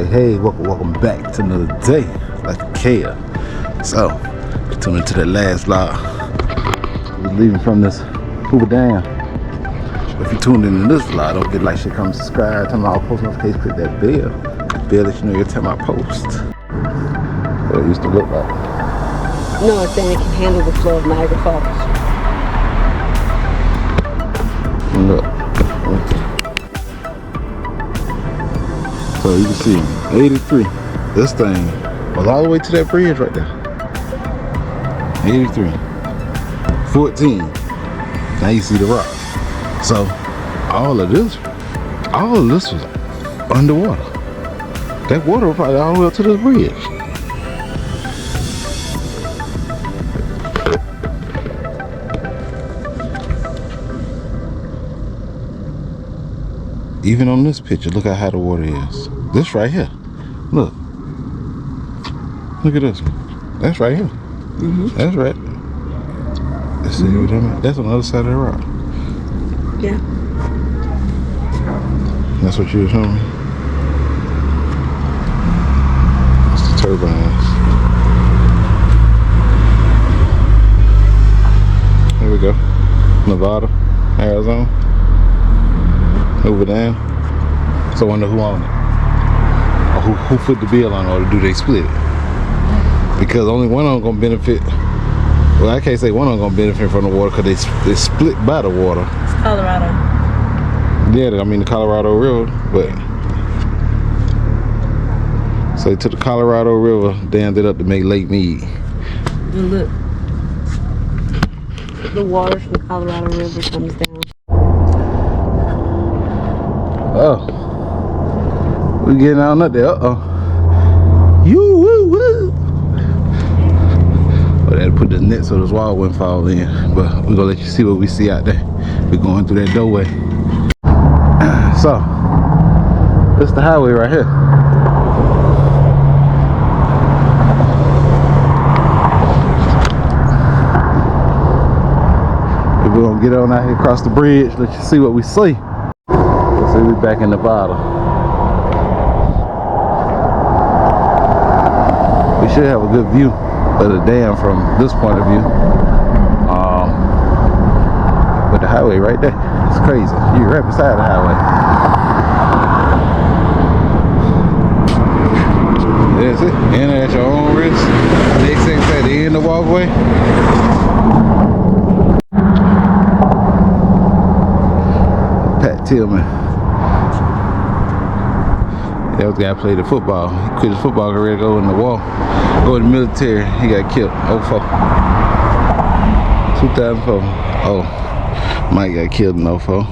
Hey, welcome back to another day like Kia. So, tune into that last vlog. We're leaving from this Hoover Dam. If you tuned in this vlog, don't forget to like, share, comment, subscribe, turn on all post notifications, click that bell. Bell let you know every time I post. What it used to look like. No, it's saying it can handle the flow of Niagara Falls. Look. So you can see 83. This thing was all the way to that bridge right there. 83. 14. Now you see the rock. So all of this was underwater. That water was probably all the way up to this bridge. Even on this picture, look at how the water is. This right here. Look. Look at this one. That's right here. Mm-hmm. That's right. Let's see what I mean. That's on the other side of the rock. Yeah. That's what you were showing me. That's the turbines. Here we go. Nevada, Arizona. Over there. So I wonder who owned it. Or who put the bill on, or do they split it? Because only one of them gonna benefit. Well, I can't say one of them gonna benefit from the water because they split by the water. It's Colorado. Yeah, I mean the Colorado River, but so they took the Colorado River, dammed it up to make Lake Mead. And look. The water from the Colorado River comes down. Oh, we getting on up there. You woo woo. Well, they had to put the net so this wall wouldn't fall in. But we're gonna let you see what we see out there. We're going through that doorway. So, this is the highway right here. We're gonna get on out here across the bridge. Let you see what we see. So we're back in Nevada. We should have a good view of the dam from this point of view. But the highway right there, it's crazy. You're right beside the highway. That's it. Enter at your own risk. Next thing at the end of the walkway. Pat Tillman. That was the guy who played the football. He quit his football career, go in the war, go in the military. He got killed. 2004. Oh, Mike got killed in 04.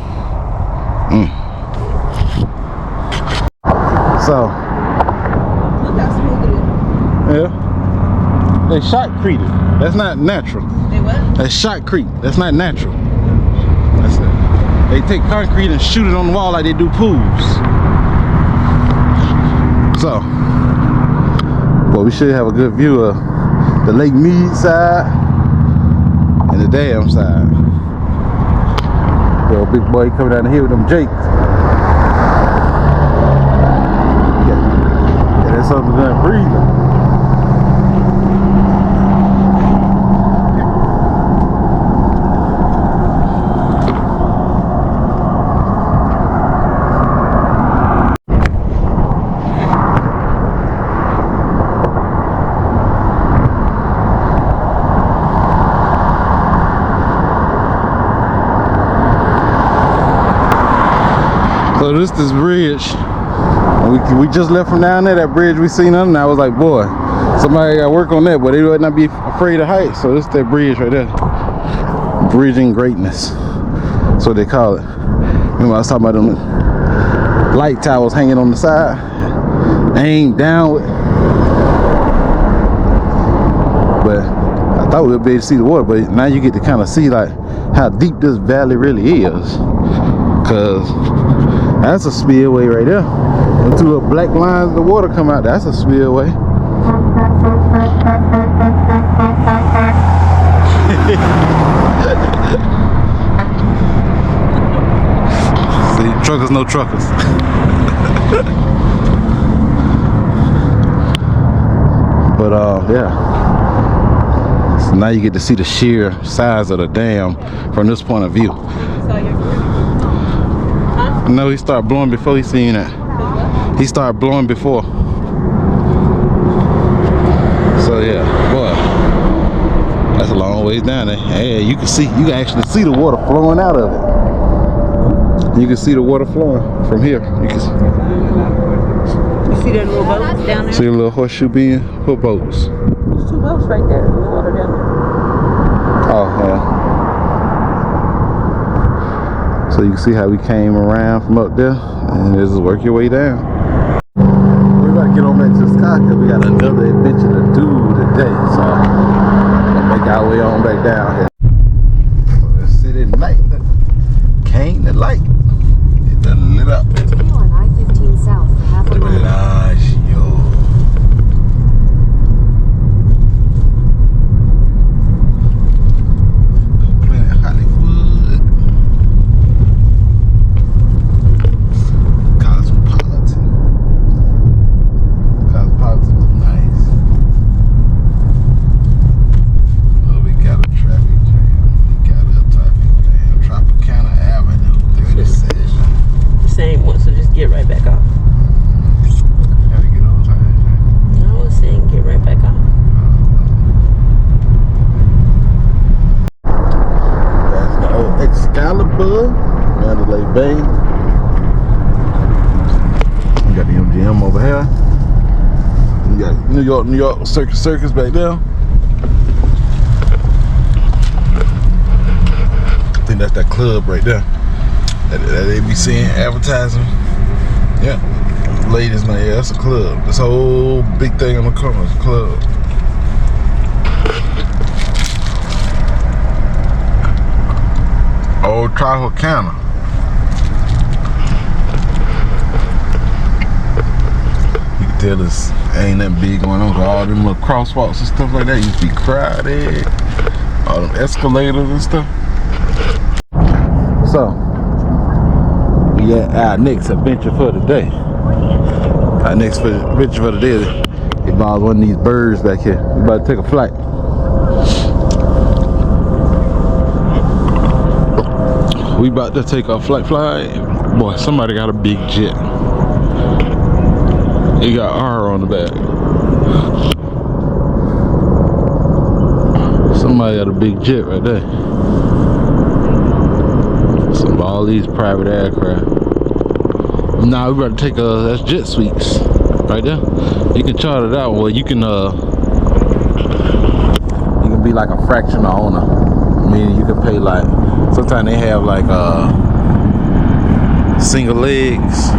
So, Look how smooth it is. yeah, they shotcreted. That's not natural. They what? That's shotcrete. That's not natural. That's it. They take concrete and shoot it on the wall like they do pools. So, well, we should have a good view of the Lake Mead side and the dam side. Yo, big boy coming down here with them jakes. Yeah, that's something done breathing. So this bridge, we just left from down there, that bridge we seen on, and I was like, boy, somebody got to work on that, but they would not be afraid of heights. So this is that bridge right there. Bridging greatness. That's what they call it. Remember I was talking about them light towers hanging on the side, aimed downward. But I thought we would be able to see the water, but now you get to kind of see like how deep this valley really is. Cause that's a spillway right there. The two black lines of the water come out, that's a spillway. See, truckers, no truckers. But yeah. So now you get to see the sheer size of the dam from this point of view. No, he started blowing before he seen that. He started blowing before. So yeah, boy, that's a long ways down there. Hey, you can actually see the water flowing out of it. You can see the water flowing from here. You can see that little boat down there? See a little horseshoe being hook boats. There's 2 boats right there in the water down there. Oh, yeah. So you can see how we came around from up there and just work your way down. We're about to get on back to the sky because we got another adventure to do today. So we'll make our way on back down here. Let's see the night. Came the light. It done lit up. Continue on I-15 south for half a Look at mile. that, yo. Planet Hollywood. Cosmopolitan. Cosmopolitan is nice. Oh, we got a traffic jam. We got a traffic jam. Tropicana Avenue, 37. The same one, so just get right back off. Gotta get on time. I was saying get right back off. That's the old Excalibur, Mandalay Bay. We got the MGM over here. We got New York Circus back there. I think that's that club right there that they be seeing advertising. Yeah, ladies night. Yeah, that's a club. This whole big thing on the corner is a club. Old Tropicana. You can tell this ain't that big going on. All them little crosswalks and stuff like that used to be crowded. All them escalators and stuff. So, we at our next adventure for the day. Our next adventure for the day involves one of these birds back here. We about to take a flight. We about to take a flight. Boy, somebody got a big jet. It got R on the back. Somebody got a big jet right there. Some of all these private aircraft. Nah, we about to take that's Jet Suites right there. You can charter that one. You can be like a fractional owner. I mean, you can pay like, sometimes they have like single legs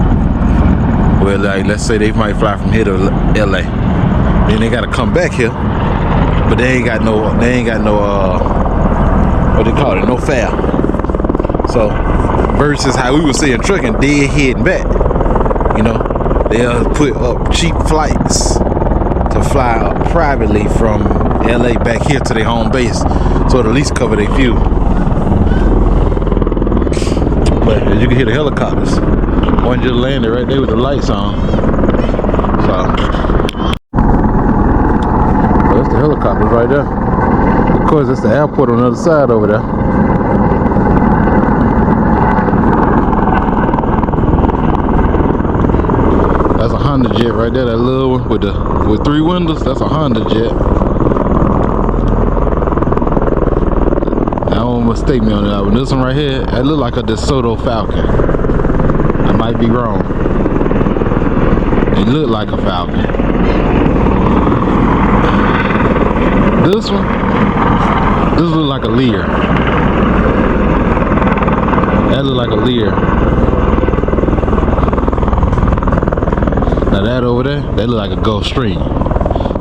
where, like, let's say they might fly from here to LA, then they gotta come back here, but they ain't got no what they call it, no fare. So versus how we were saying trucking, dead heading back, you know, they'll put up cheap flights to fly up privately from LA back here to their home base, so it'll at least cover their fuel. But as you can hear the helicopters, one just landed right there with the lights on. So that's the helicopters right there. Of course, that's the airport on the other side over there. That's a Honda jet right there, that little one with 3 windows. That's a Honda jet. I don't mistake me on that one. This one right here, it look like a DeSoto Falcon. I might be wrong. It look like a Falcon. This look like a Lear. That look like a Lear. Now that over there, that look like a Gulfstream.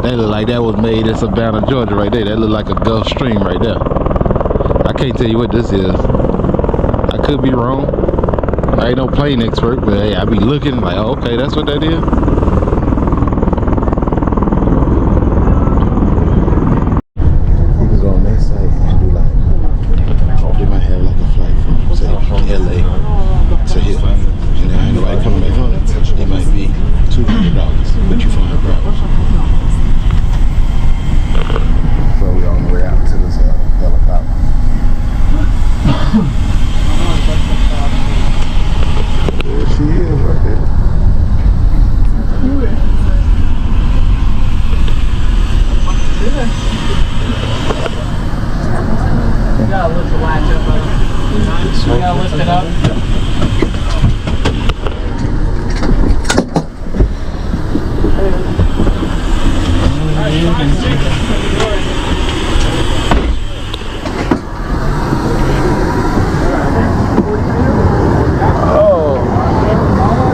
That look like that was made in Savannah, Georgia right there. That look like a Gulfstream right there. I can't tell you what this is. I could be wrong. I ain't no plane expert, but hey, I be looking like, oh, okay, that's what that is. You can go on that site and do like, they might have like a flight from, say, from LA to here. And there ain't nobody coming back home. It might be $200, but you flying private. We gotta lift it up.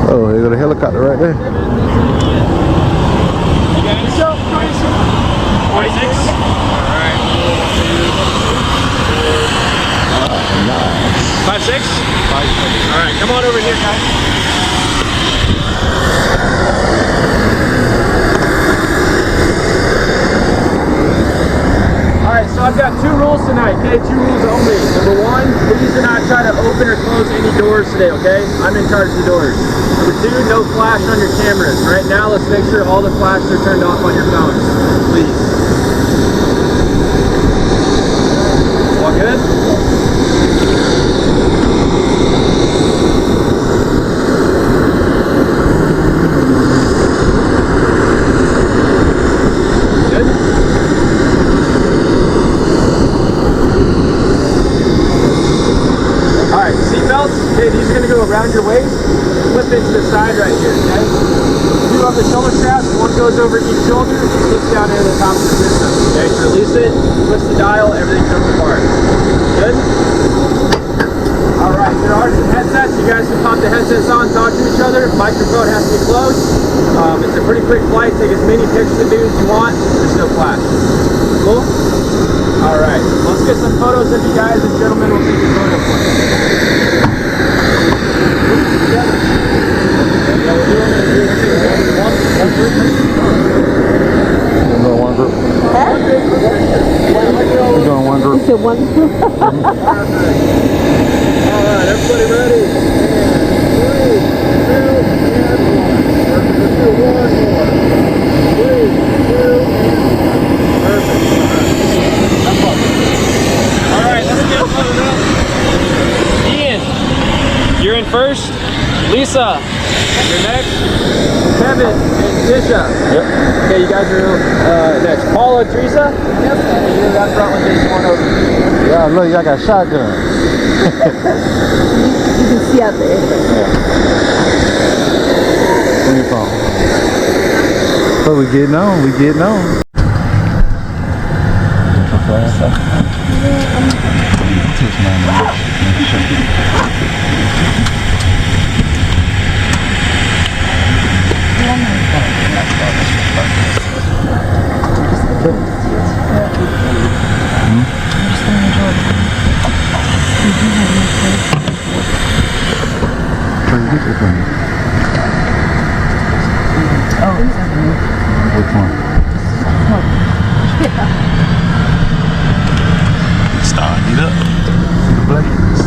Oh, here go the helicopter right there. 46. Alright. 5'6"? 5'6". Alright, come on over here, guys. Alright, so I've got 2 rules tonight, okay? 2 rules only. Number 1, please do not try to open or close any doors today, okay? I'm in charge of the doors. Number 2, no flash on your cameras. Right now, let's make sure all the flashes are turned off on your phones. Please. All good? Good? Alright, seatbelts. Okay, these are going to go around your waist. Flip it to the side right here, okay? 2 of the shoulder straps, 1 goes over each shoulder, and slips down into the top of the system. Okay, so release it, twist the dial, everything comes apart. Good? Alright, there are some headsets. You guys can pop the headsets on, talk to each other. Microphone has to be close. It's a pretty quick flight. Take as many pictures of dudes you want. There's no flash. Cool? Alright, let's get some photos of you guys, and gentlemen, we'll take a photo for you. Together. Yeah, we'll do it. One group. We're doing one group. We're doing one group. You said one. Alright, everybody ready? And 3, 2, and 1. Let's do 1 more. 3, 2, and 1. Perfect. Alright, let's get loaded up. Ian, you're in first. Lisa, you're next. Kevin and Tisha. Yep. Okay, you guys are next. Paula, Teresa? Yep. And you're that front one, Jason, one over. Yeah, look, y'all got shotguns. You can see out there. Where you from? So we getting on, we getting on. Which one? Starting it up. See the blades.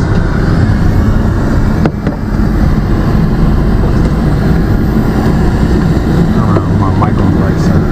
My mic on the right side.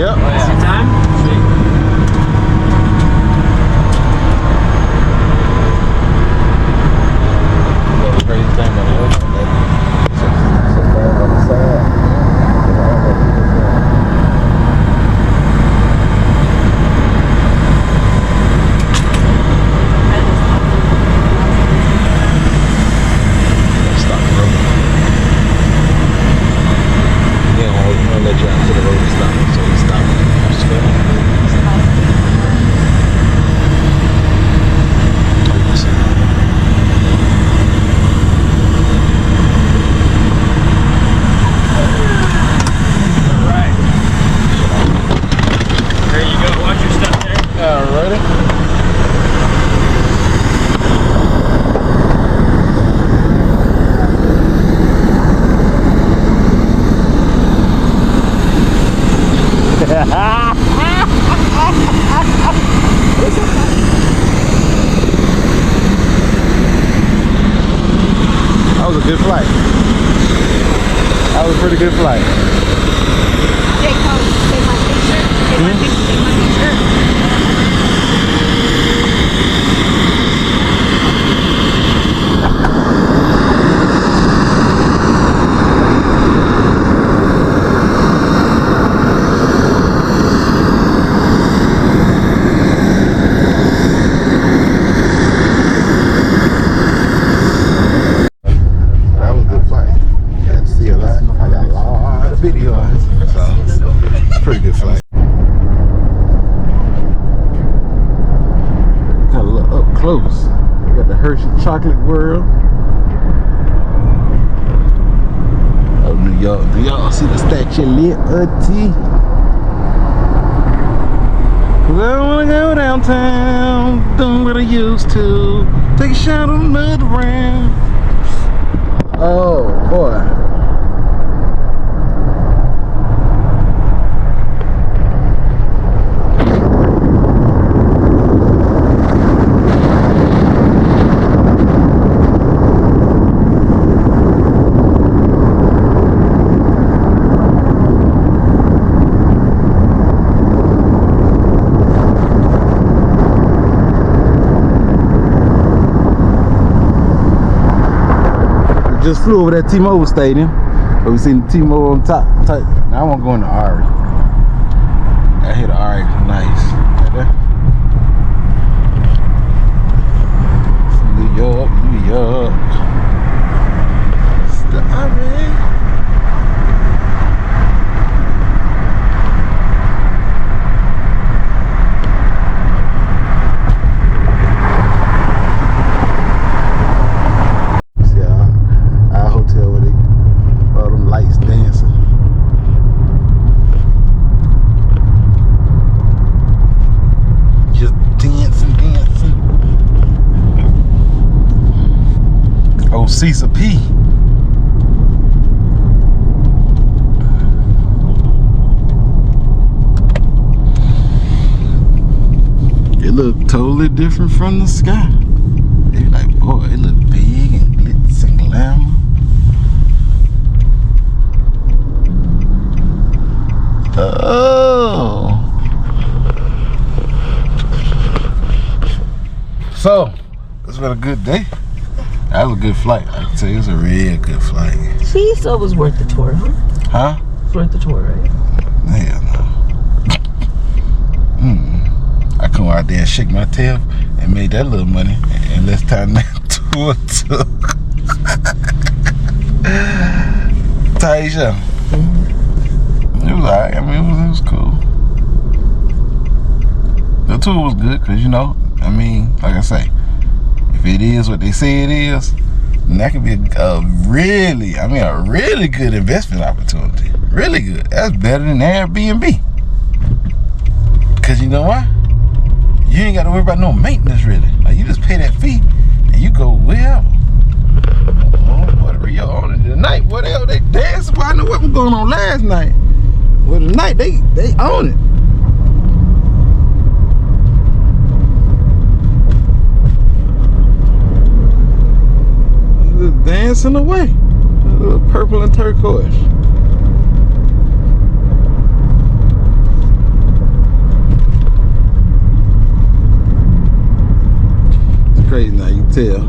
Yep. Same time? Sweet. The crazy thing about the ocean, that on the side. Stop the road. Yeah, we'll let you out to the road and stop. So we stop. Just go. Alright. There you go. Watch your step there. Alrighty. That was a good flight. That was a pretty good flight. Take my picture. Take my picture. Take my picture. That was a good flight. Got to see a lot. I got a lot of videos. So, it's a pretty good flight. Got a look up close. We got the Hershey Chocolate World. Oh, New York. Do y'all see the Statue of Liberty? Cause I don't wanna go downtown, doing what I used to. Take a shot on another round. Oh boy. Just flew over that T-Mobile Stadium, but we seen the T-Mobile on top. Now I want to go in the Ari. I hit the Ari nice. Right there. New York, New York. It's the Ari. Cecil P. It looked totally different from the sky. They like, boy, it looked big and glitz and glamour. Oh. So, it's been a good day. That was a good flight. I can tell you, it was a real good flight. See, so it was worth the tour, huh? Huh? It's worth the tour, right? Hell no. I come out there and shake my tail and made that little money in less time than that tour took. Taisha. It was alright. I mean, it was cool. The tour was good because, you know, I mean, like I say, if it is what they say it is, then that could be a really good investment opportunity. Really good. That's better than Airbnb. Because you know why? You ain't got to worry about no maintenance, really. Like, you just pay that fee and you go wherever. Oh, what Rio on it tonight? What else they dancing? Well, I know what was going on last night. Well, tonight they own it. Just dancing away. Purple and turquoise. hotel.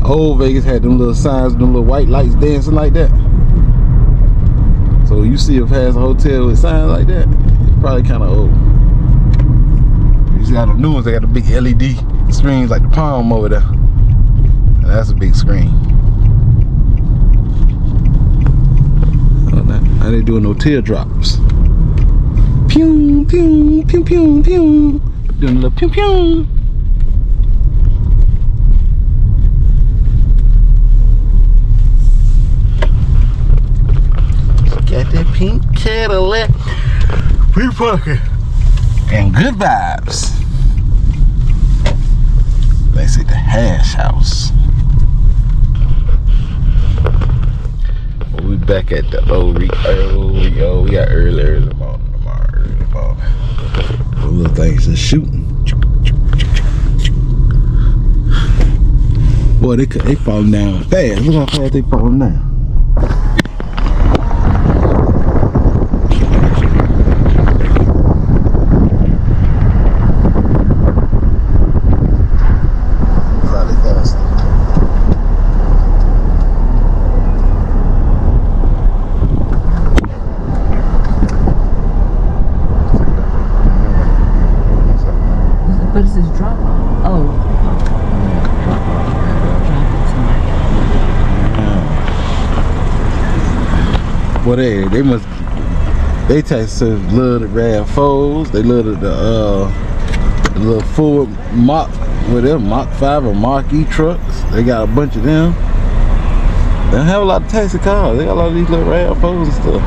Old Vegas had them little signs, them little white lights dancing like that. So you see it past a hotel with signs like that, it's probably kind of old. You got the new ones, they got the big LED screens like the Palm over there. And that's a big screen. Now they doing no teardrops. Pew, pew, pew, pew, pew. Doing a little pew, pew. Got that pink Cadillac. Free parking. And good vibes. Let's see the hash house. We back at the we got early morning tomorrow, early morning. The little things just shooting. Boy, they falling down fast. Look how fast they falling down. What is this drop off? Oh. Drop off. Well, they must. They taste love the RAV4s. They love the little Ford Mach, whatever, Mach 5 or Mach E trucks. They got a bunch of them. They don't have a lot of taxi cars. They got a lot of these little RAV4s and stuff.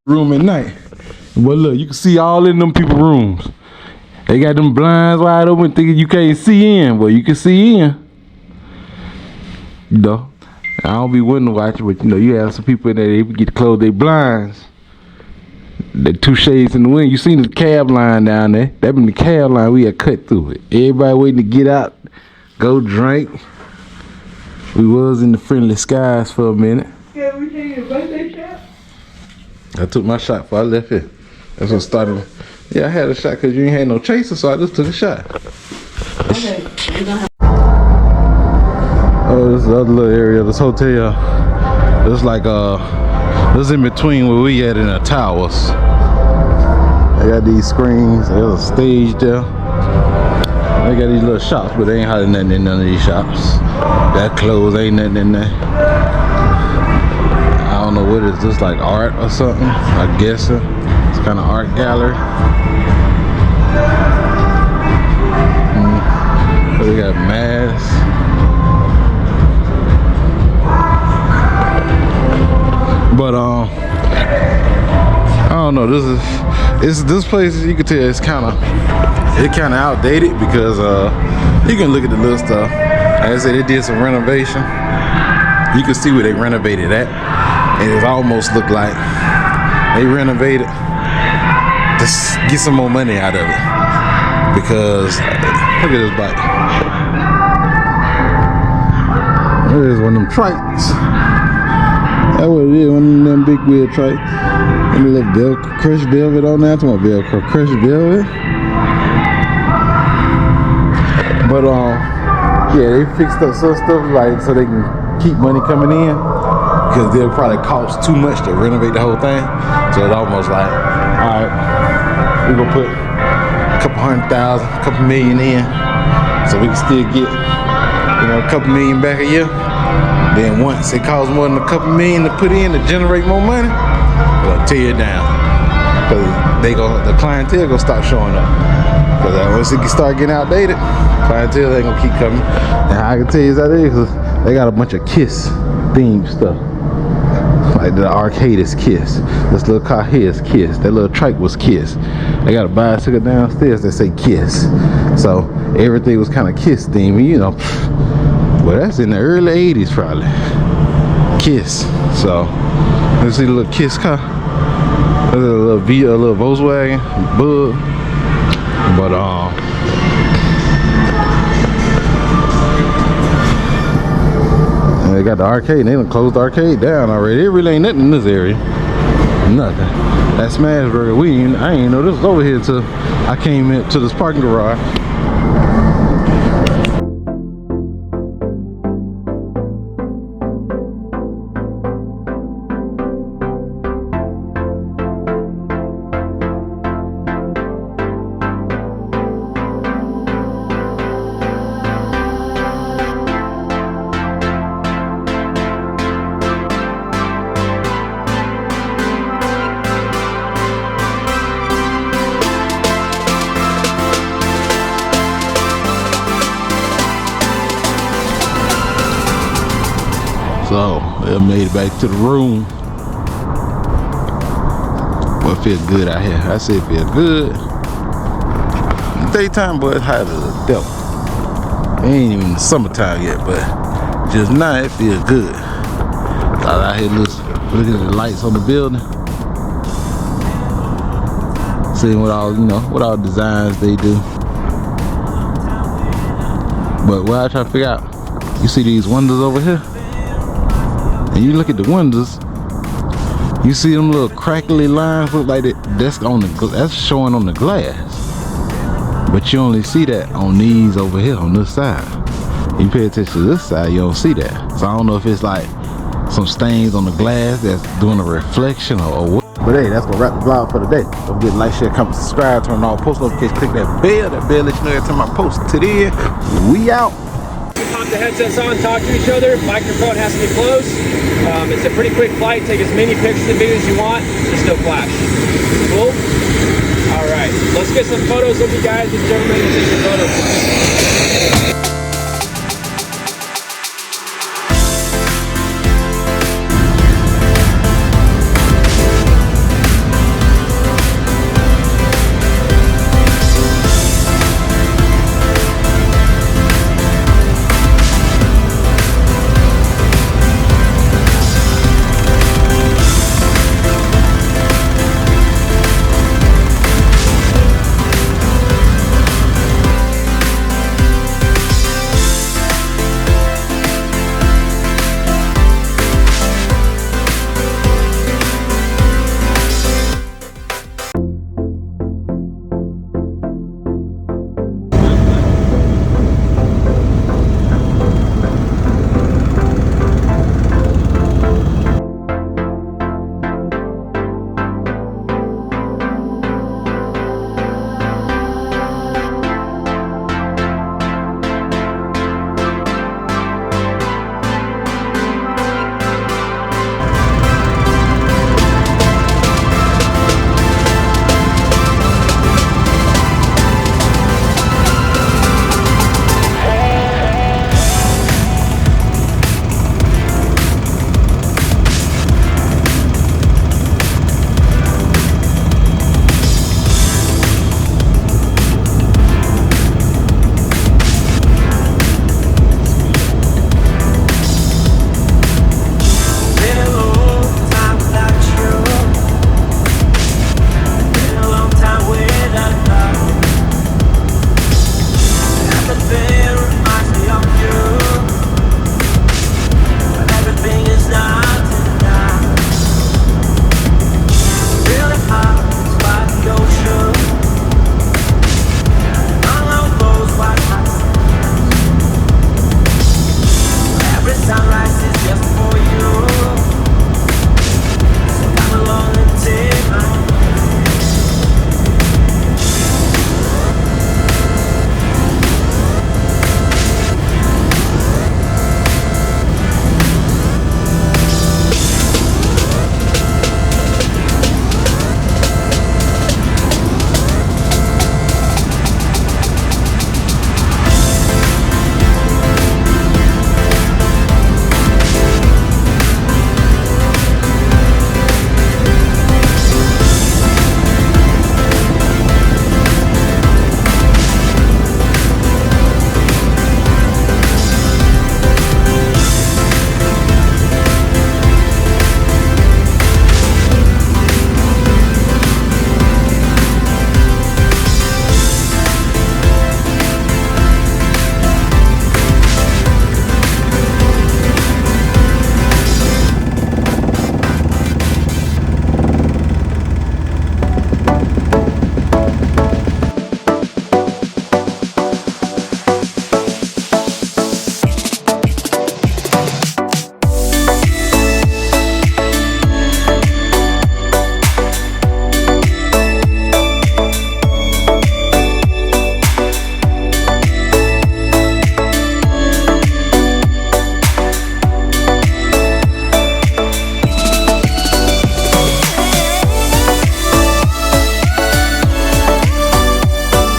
Room at night. But look, you can see all in them people rooms. They got them blinds wide open thinking you can't see in, but you can see in. You know, I don't be wanting to watch it, but you know, you have some people in there, they get to close their blinds. The two shades in the wind. You seen the cab line down there. That been the cab line, we had cut through it. Everybody waiting to get out, go drink. We was in the friendly skies for a minute. Yeah, we take your birthday shot. I took my shot before I left here. That's what started. Yeah, I had a shot because you ain't had no chaser, so I just took a shot. Okay, we're gonna have. Oh, this is the other little area of this hotel. It's like this in between where we at in the towers. They got these screens. There's a stage there. They got these little shops, but they ain't hardly nothing in none of these shops. That clothes ain't nothing in there. I don't know what it is, just like art or something. I guess it's kind of art gallery. So we got masks. But I don't know. This place. You can tell it's kind of outdated because you can look at the little stuff. Like I said, they did some renovation. You can see where they renovated at. And it almost looked like they renovated to get some more money out of it. Because look at this bike. There's one of them trikes. That's what it is, one of them big wheel trikes. And a little crushed velvet on there. I'm talking about Velcro, crushed velvet. But yeah, they fixed up some stuff like so they can keep money coming in, because they'll probably cost too much to renovate the whole thing. So it's almost like, all right, we gonna put a couple $100,000, a couple million in, so we can still get, you know, a couple million back a year. Then once it costs more than a couple million to put in to generate more money, they'll tear it down, because the clientele gonna stop showing up. Because once it start getting outdated, clientele ain't gonna keep coming. And I can tell you that is, because they got a bunch of Kiss themed stuff. Like the arcade is Kiss. This little car here is Kiss. That little trike was Kiss. They got a bicycle downstairs that say Kiss. So everything was kind of Kiss themed, you know. Well, that's in the early 80s probably. Kiss. So let's see the little Kiss car. A little Volkswagen Bug. But they got the arcade, and they done closed the arcade down already. It really ain't nothing in this area. Nothing. That Smash Burger, I ain't know this was over here until I came into this parking garage. So, I made it back to the room. Boy, it feel good out here. I said it feel good. In the daytime, boy, it's hot as a devil. It ain't even the summertime yet, but just now it feels good. So out here looking at the lights on the building. Seeing what all, you know, what all designs they do. But what I try to figure out, you see these windows over here? And you look at the windows, you see them little crackly lines look like that's showing on the glass. But you only see that on these over here on this side. You pay attention to this side, you don't see that. So I don't know if it's like some stains on the glass that's doing a reflection or what. But hey, that's gonna wrap the vlog for today. Don't forget to like, share, comment, subscribe, turn on all post notifications, click that bell. That bell lets you know every time I post. To the end, we out. Pop the headsets on, talk to each other. Microphone has to be close. It's a pretty quick flight. Take as many pictures and videos as you want. Just no flash. Cool? All right. Let's get some photos of you guys and gentlemen. Let's get some photos.